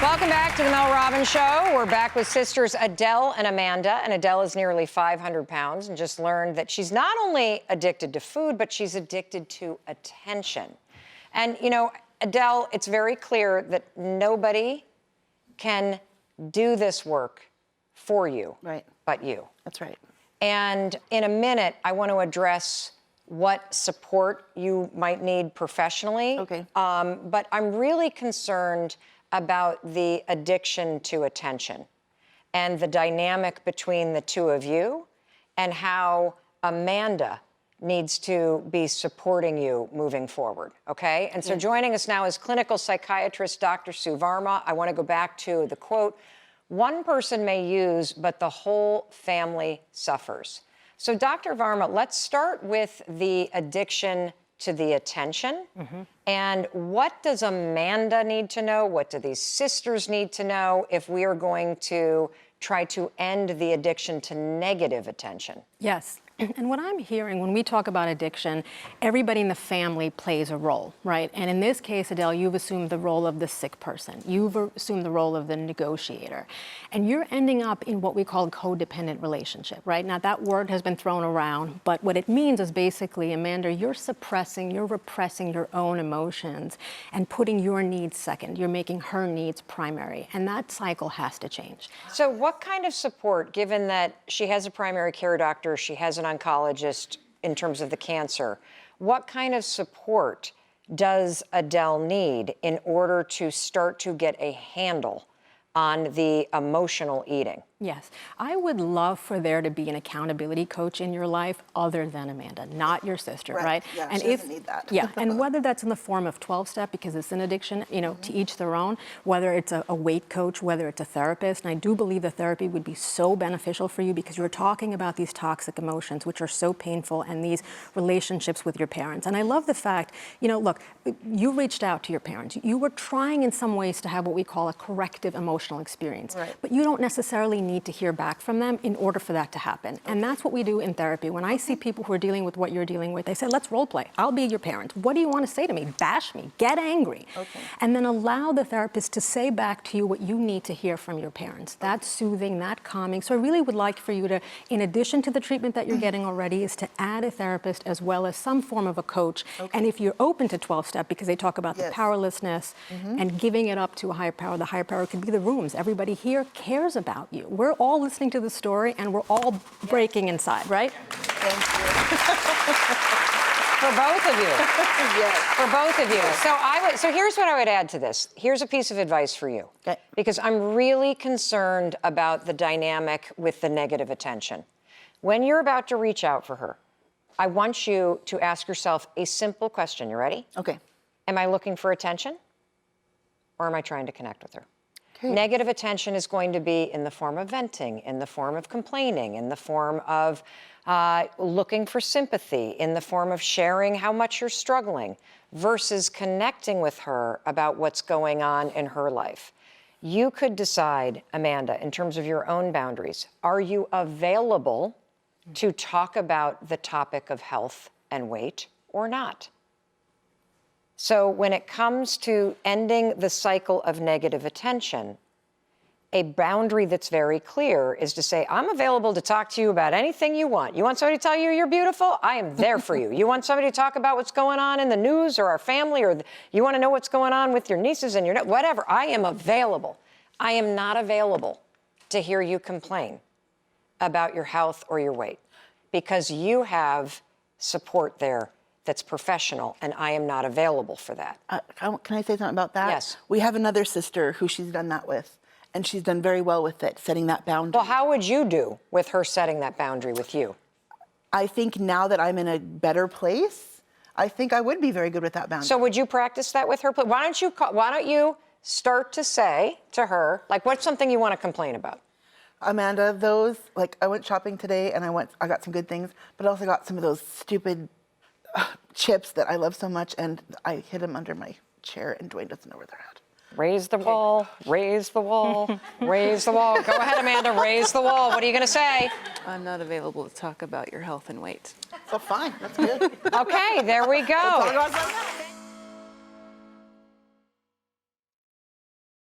Welcome back to the Mel Robbins Show. We're back with sisters Adele and Amanda, and Adele is nearly 500 pounds and just learned that she's not only addicted to food, but she's addicted to attention. And, you know, Adele, it's very clear that nobody can do this work for you, but you. That's right. And in a minute, I want to address what support you might need professionally. Okay. But I'm really concerned about the addiction to attention and the dynamic between the two of you and how Amanda needs to be supporting you moving forward, okay? And so joining us now is clinical psychiatrist Dr. Sue Varma. I want to go back to the quote, "One person may use, but the whole family suffers." So Dr. Varma, let's start with the addiction to the attention. And what does Amanda need to know? What do these sisters need to know if we are going to try to end the addiction to negative attention? Yes. And what I'm hearing when we talk about addiction, everybody in the family plays a role, right? And in this case, Adele, you've assumed the role of the sick person. You've assumed the role of the negotiator. And you're ending up in what we call a codependent relationship, right? Now, that word has been thrown around, but what it means is basically, Amanda, you're repressing your own emotions and putting your needs second. You're making her needs primary. And that cycle has to change. So what kind of support, given that she has a primary care doctor, she has an oncologist in terms of the cancer, what kind of support does Adele need in order to start to get a handle on the emotional eating? Yes. I would love for there to be an accountability coach in your life other than Amanda, not your sister, right? Yeah, and she doesn't need that. Yeah, and whether that's in the form of 12-step, because it's an addiction, you know, to each their own, whether it's a weight coach, whether it's a therapist, and I do believe the therapy would be so beneficial for you because you're talking about these toxic emotions, which are so painful, and these relationships with your parents. And I love the fact, you know, look, you reached out to your parents. You were trying in some ways to have what we call a corrective emotional experience, but you don't necessarily need to hear back from them in order for that to happen. And that's what we do in therapy. When I see people who are dealing with what you're dealing with, they say, let's role play. I'll be your parent. What do you want to say to me? Bash me, get angry. And then allow the therapist to say back to you what you need to hear from your parents. That's soothing, that calming. So I really would like for you to, in addition to the treatment that you're getting already, is to add a therapist as well as some form of a coach. And if you're open to 12-step, because they talk about the powerlessness and giving it up to a higher power, the higher power could be the rooms. Everybody here cares about you. We're all listening to the story and we're all breaking inside, right? Thank you. For both of you. Yes. For both of you. So here's what I would add to this. Here's a piece of advice for you. Okay. Because I'm really concerned about the dynamic with the negative attention. When you're about to reach out for her, I want you to ask yourself a simple question. You ready? Okay. Am I looking for attention? Or am I trying to connect with her? Okay. Negative attention is going to be in the form of venting, in the form of complaining, in the form of looking for sympathy, in the form of sharing how much you're struggling, versus connecting with her about what's going on in her life. You could decide, Amanda, in terms of your own boundaries, are you available to talk about the topic of health and weight or not? So when it comes to ending the cycle of negative attention, a boundary that's very clear is to say, I'm available to talk to you about anything you want. You want somebody to tell you you're beautiful? I am there for you. You want somebody to talk about what's going on in the news or our family, or you want to know what's going on with your nieces and your whatever. I am available. I am not available to hear you complain about your health or your weight, because you have support there that's professional, and I am not available for that. Can I say something about that? Yes. We have another sister who she's done that with, and she's done very well with it, setting that boundary. Well, how would you do with her setting that boundary with you? I think now that I'm in a better place, I think I would be very good with that boundary. So would you practice that with her? Why don't you start to say to her, like, what's something you want to complain about? Amanda, I went shopping today and I got some good things, but I also got some of those stupid chips that I love so much, and I hid them under my chair, and Dwayne doesn't know where they're at. Raise the wall, raise the wall, raise the wall. Go ahead, Amanda, raise the wall. What are you going to say? I'm not available to talk about your health and weight. Oh, fine, that's good. Okay, there we go. We'll talk about that.